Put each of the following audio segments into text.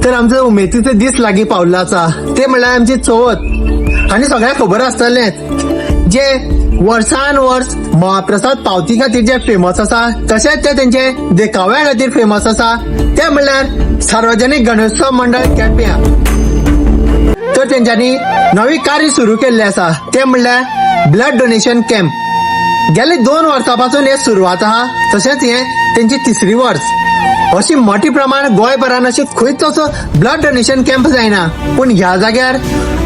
तर आमचं उमेदीचे दीस लागीं पावल्लो आसा ते म्हणल्यार आमची चवथ. आनी सगळ्यांक खबर आसतलें जे वर्सान वर्स महाप्रसाद पावती खातीर जे फेमस आसा तशेंच ते तेंचे देखाव्या खातीर फेमस आसा ते म्हणल्यार सार्वजनीक गणेशोत्सव मंडळ केप्यां. तर तेंच्यांनी नवी कार्य सुरू केल्ले आसा ते म्हणल्यार ब्लड डोनेशन कॅम्प. गेले 2 वर्सां पासून हे सुरवात आहा, तशेंच हे तेंची 3री वर्स. अशी मोठी प्रमाण गोंयभरान अशी खंयच असो ब्लड डोनेशन कॅम्प जायना, पूण ह्या जाग्यार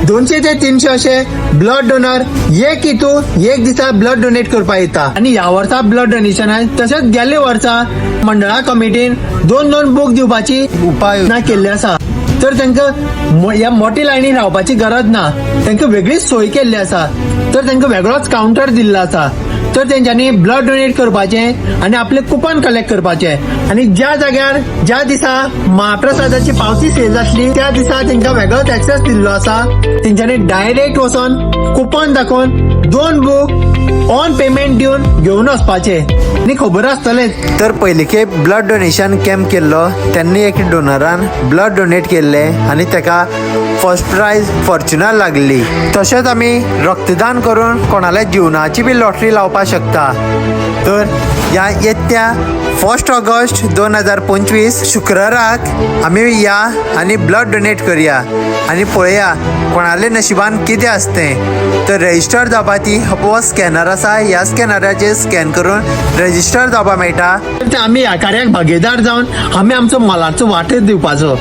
200 ते 300 असे ब्लड डोनर एक दिसा ब्लड डोनेट करपाक येता. आणि ह्या वर्सा ब्लड डोनेशन तशेंच गेल्या वर्सा मंडळा कमिटीन 2 बूक दिवपाची उपाययोजना केल्ली आसा. तर तांकां ह्या मोठी लायनीन रावपाची गरज ना, तांकां वेगळीच सोय केल्ली आसा. तर तांकां वेगळोच काउंटर दिल्लो आसा. तर तेंच्यांनी ब्लड डोनेट करपाचें आनी आपले कुपन कलेक्ट करपाचें. आनी ज्या जाग्यार ज्या दिसा महाप्रसादाची पावती सेल जातली त्या दिसा तेंकां वेगळोच एक्सेस दिल्लो आसा. तेंच्यांनी डायरेक्ट वचोन कुपन दाखोवन 2 बूक ऑन पेमेंट दिवन घेवन वचपाचे. आनी खबर आसतलें तर पयली खेप ब्लड डोनेशन कॅम्प केल्लो त्यांनी एक डोनरान ब्लड डोनेट केल्ले आनी ताका फर्स्ट प्राइज फॉर्च्युनर लागली. तशेंच आमी रक्तदान करून कोणाल्या जिवनाची बी लॉटरी लावपाक शकता. तर ह्या येत्या 1 ऑगस्ट 2025 शुक्राराक आमी या आनी ब्लड डोनेट करया आनी पळया कोणाले नशिबान कितें आसतें. तर रजिस्टर जावपा ती हो स्कॅनर आसा, ह्या स्कॅनराचेर स्कॅन करून रजिस्टर जावपा मेळटा. आमी ह्या कार्याक भागीदार जावन आमी आमचो मोलाचो वांटो दिवपाचो.